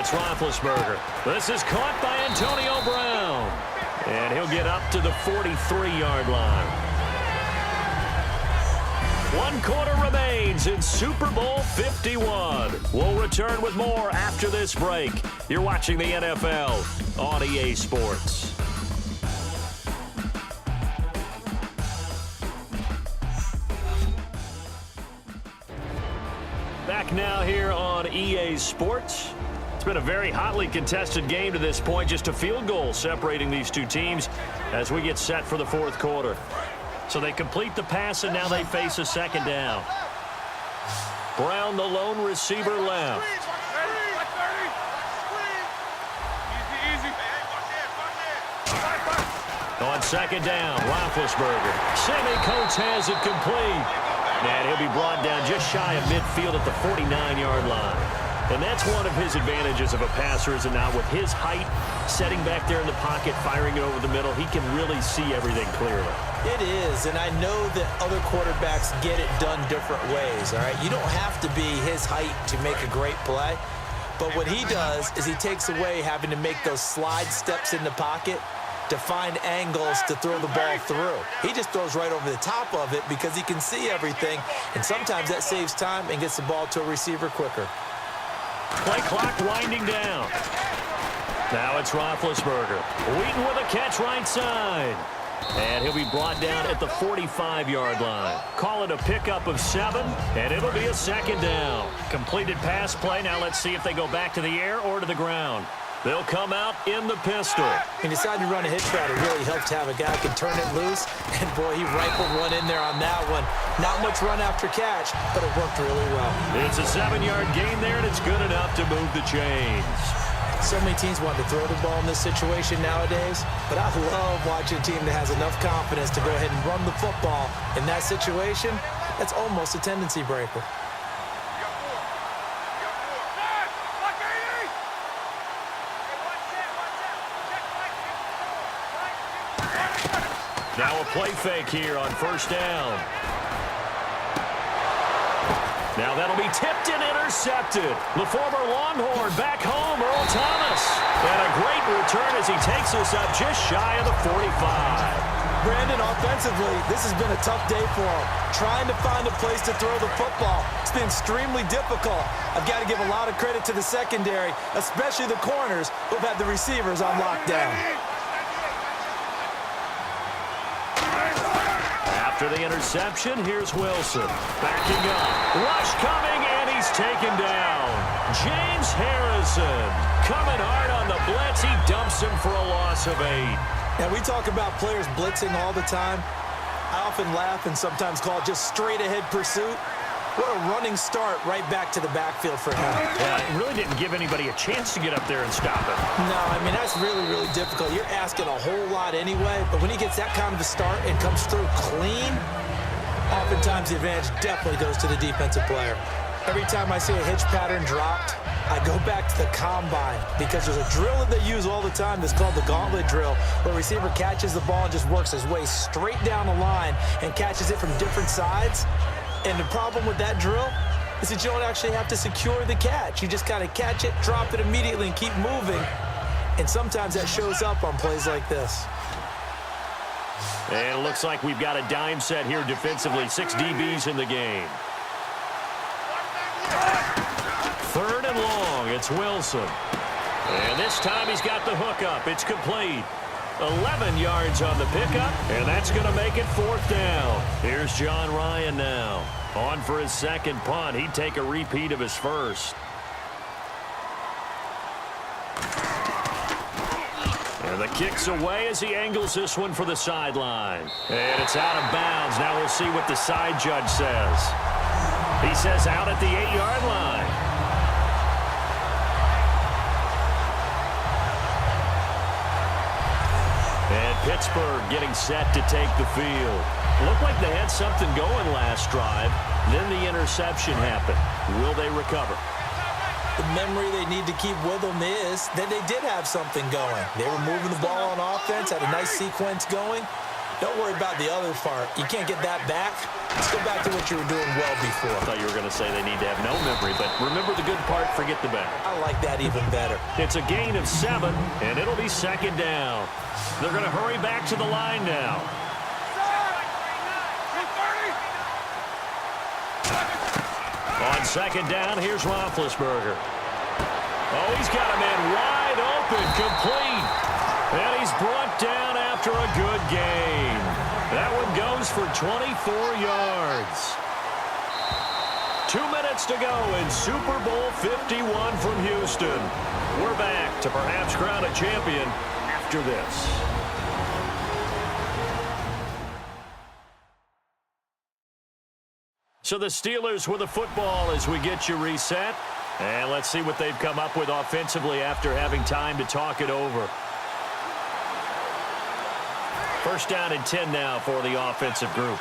it's Roethlisberger. This is caught by Antonio Brown. And he'll get up to the 43-yard line. 1 quarter remains in Super Bowl 51. We'll return with more after this break. You're watching the NFL on EA Sports. Back now here on EA Sports. It's been a very hotly contested game to this point. Just a field goal separating these two teams as we get set for the fourth quarter. So they complete the pass, and now they face a second down. Brown, the lone receiver, left. On second down, Roethlisberger. Sammy Coates has it complete. And he'll be brought down just shy of midfield at the 49-yard line. And that's one of his advantages of a passer, is it not? With his height, setting back there in the pocket, firing it over the middle, he can really see everything clearly. It is, and I know that other quarterbacks get it done different ways, all right? You don't have to be his height to make a great play. But what he does is he takes away having to make those slide steps in the pocket to find angles to throw the ball through. He just throws right over the top of it because he can see everything, and sometimes that saves time and gets the ball to a receiver quicker. Play clock winding down. Now it's Roethlisberger. Wheaton with a catch right side. And he'll be brought down at the 45-yard line. Call it a pickup of 7, and it'll be a second down. Completed pass play. Now let's see if they go back to the air or to the ground. They'll come out in the pistol. He decided to run a hitch route. It really helps to have a guy who can turn it loose. And, boy, he rifled one in there on that one. Not much run after catch, but it worked really well. It's a 7-yard gain there, and it's good enough to move the chains. So many teams want to throw the ball in this situation nowadays, but I love watching a team that has enough confidence to go ahead and run the football. In that situation, that's almost a tendency breaker. Now a play fake here on first down. Now that'll be tipped and intercepted. The former Longhorn back home, Earl Thomas. And a great return as he takes us up just shy of the 45. Brandon, offensively, this has been a tough day for him. Trying to find a place to throw the football. It's been extremely difficult. I've got to give a lot of credit to the secondary, especially the corners who've had the receivers on lockdown. After the interception, here's Wilson. Backing up. Rush coming, and he's taken down. James Harrison coming hard on the blitz. He dumps him for a loss of 8. Now, we talk about players blitzing all the time. I often laugh and sometimes call it just straight-ahead pursuit. What a running start right back to the backfield for him. Yeah, it really didn't give anybody a chance to get up there and stop him. No, I mean, that's really, really difficult. You're asking a whole lot anyway, but when he gets that kind of a start and comes through clean, oftentimes the advantage definitely goes to the defensive player. Every time I see a hitch pattern dropped, I go back to the combine because there's a drill that they use all the time that's called the gauntlet drill, where a receiver catches the ball and just works his way straight down the line and catches it from different sides. And the problem with that drill is that you don't actually have to secure the catch. You just kind of catch it, drop it immediately, and keep moving. And sometimes that shows up on plays like this. And it looks like we've got a dime set here defensively. 6 DBs in the game. 3rd and long. It's Wilson. And this time he's got the hook up. It's complete. 11 yards on the pickup, and that's going to make it 4th down. Here's John Ryan now. On for his second punt. He'd take a repeat of his first. And the kick's away as he angles this one for the sideline. And it's out of bounds. Now we'll see what the side judge says. He says out at the 8-yard line. And Pittsburgh getting set to take the field. Looked like they had something going last drive. Then the interception happened. Will they recover? The memory they need to keep with them is that they did have something going. They were moving the ball on offense, had a nice sequence going. Don't worry about the other part. You can't get that back. Let's go back to what you were doing well before. I thought you were going to say they need to have no memory, but remember the good part, forget the bad. I like that even better. It's a gain of 7, and it'll be second down. They're going to hurry back to the line now. On second down, here's Roethlisberger. Oh, he's got a man wide open, complete. And he's brought down after a good gain. That one goes for 24 yards. 2 minutes to go in Super Bowl 51 from Houston. We're back to perhaps crown a champion after this. So the Steelers with the football as we get you reset. And let's see what they've come up with offensively after having time to talk it over. First down and 10 now for the offensive group.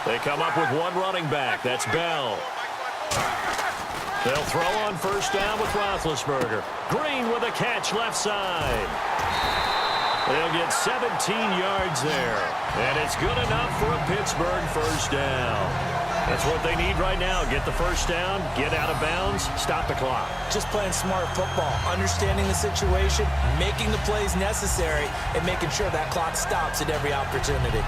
They come up with one running back. That's Bell. They'll throw on first down with Roethlisberger. Green with a catch left side. They'll get 17 yards there. And it's good enough for a Pittsburgh first down. That's what they need right now. Get the first down, get out of bounds, stop the clock. Just playing smart football, understanding the situation, making the plays necessary, and making sure that clock stops at every opportunity.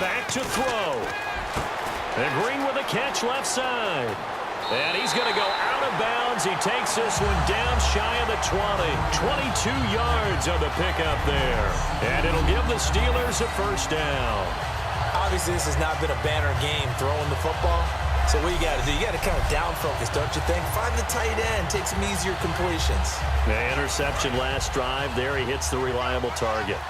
Back to throw. And Green with a catch left side. And he's going to go out of bounds. He takes this one down shy of the 20. 22 yards on the pickup there. And it'll give the Steelers a first down. Obviously, this has not been a banner game throwing the football. So what you got to do, you got to kind of down focus, don't you think? Find the tight end, take some easier completions. The interception last drive. There he hits the reliable target.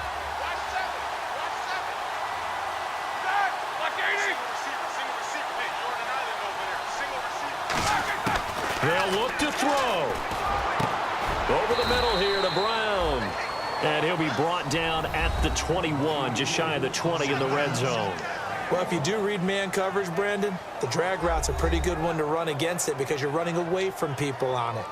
They'll look to throw. Over the middle here to Brown. And he'll be brought down at the 21, just shy of the 20 in the red zone. Well, if you do read man coverage, Brandon, the drag route's a pretty good one to run against it because you're running away from people on it.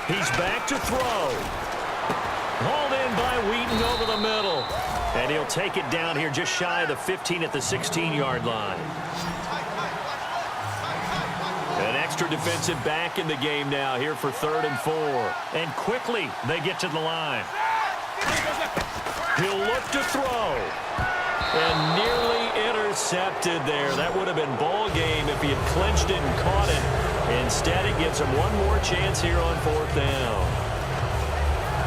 He's back to throw. Hauled in by Wheaton over the middle. And he'll take it down here just shy of the 15 at the 16-yard line. An extra defensive back in the game now here for 3rd and 4. And quickly they get to the line. He'll look to throw. And nearly intercepted there. That would have been ball game if he had clinched it and caught it. Instead, it gives him one more chance here on 4th down.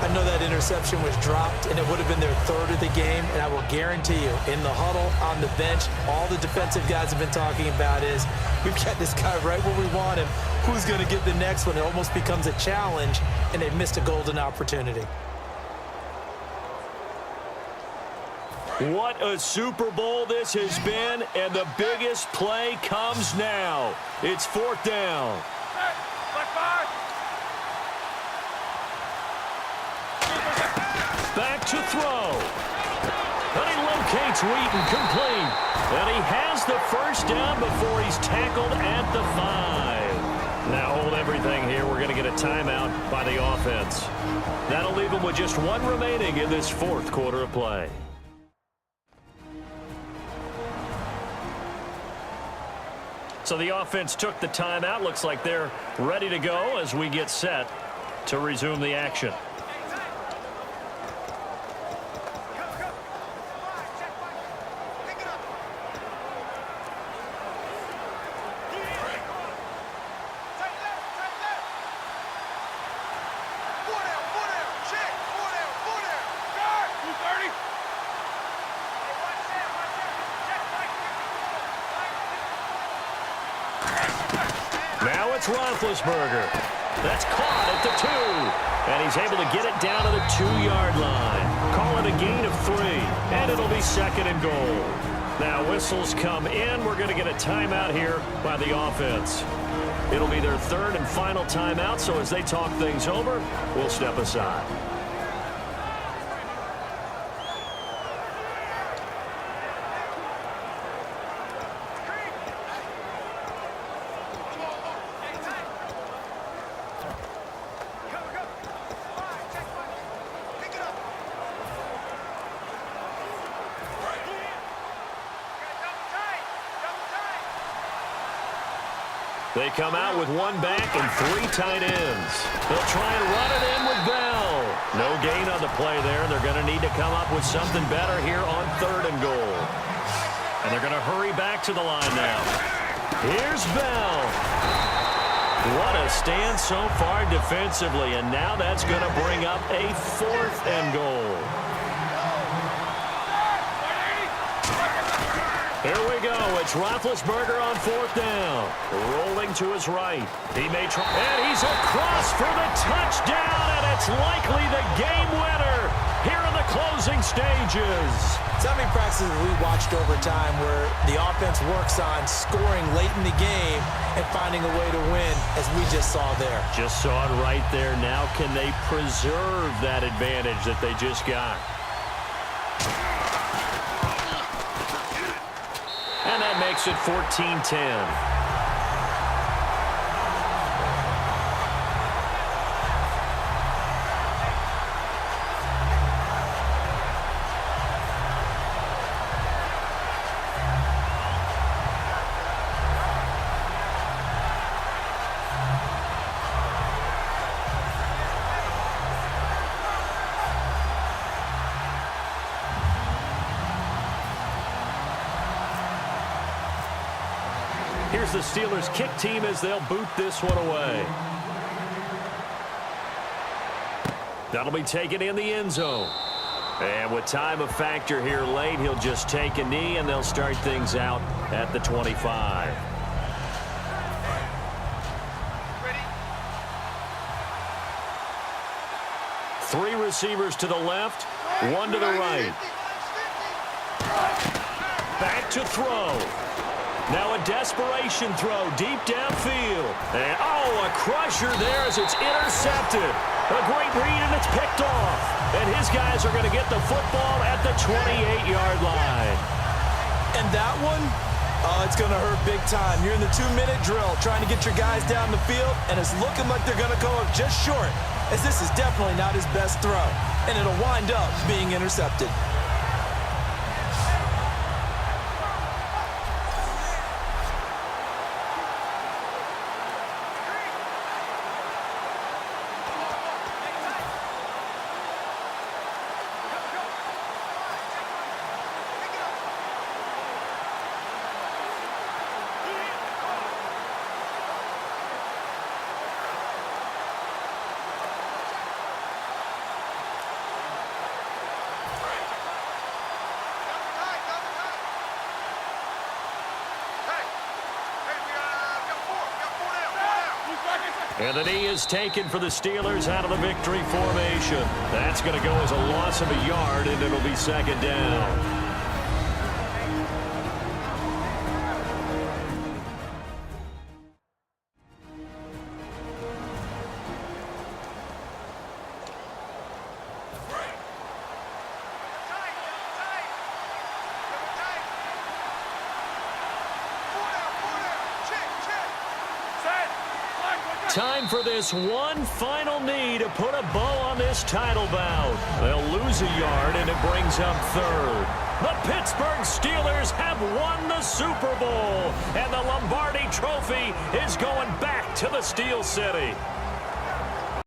I know that interception was dropped, and it would have been their 3rd of the game, and I will guarantee you, in the huddle, on the bench, all the defensive guys have been talking about is, we've got this guy right where we want him. Who's going to get the next one? It almost becomes a challenge, and they've missed a golden opportunity. What a Super Bowl this has been, and the biggest play comes now. It's 4th down. Back to throw. And he locates Wheaton, complete. And he has the first down before he's tackled at the 5. Now hold everything here. We're going to get a timeout by the offense. That'll leave them with just one remaining in this 4th quarter of play. So the offense took the timeout. Looks like they're ready to go as we get set to resume the action. it's Roethlisberger. That's caught at the 2. And he's able to get it down to the 2-yard line. Call it a gain of 3. And it'll be second and goal. Now whistles come in. We're going to get a timeout here by the offense. It'll be their third and final timeout, so as they talk things over, we'll step aside. They come out with 1 back and 3 tight ends. They'll try and run it in with Bell. No gain on the play there. They're going to need to come up with something better here on 3rd and goal. And they're going to hurry back to the line now. Here's Bell. What a stand so far defensively, and now that's going to bring up a 4th and goal. Here we go. It's Roethlisberger on 4th down. Rolling to his right. He may try. And he's across for the touchdown, and it's likely the game winner here in the closing stages. So how many practices we watched over time where the offense works on scoring late in the game and finding a way to win, as we just saw there. Just saw it right there. Now can they preserve that advantage that they just got? And that makes it 14-10. Here's the Steelers kick team as they'll boot this one away. That'll be taken in the end zone. And with time a factor here late, he'll just take a knee and they'll start things out at the 25. Three receivers to the left, one to the right. Back to throw. Now a desperation throw deep downfield. And, a crusher there as it's intercepted. A great read, and it's picked off. And his guys are going to get the football at the 28-yard line. And that one, it's going to hurt big time. You're in the 2-minute drill trying to get your guys down the field, and it's looking like they're going to go up just short, as this is definitely not his best throw. And it'll wind up being intercepted. And the knee is taken for the Steelers out of the victory formation. That's going to go as a loss of a yard, and it'll be second down. Time for this one final knee to put a bow on this title bout. They'll lose a yard, and it brings up third. The Pittsburgh Steelers have won the Super Bowl, and the Lombardi Trophy is going back to the Steel City.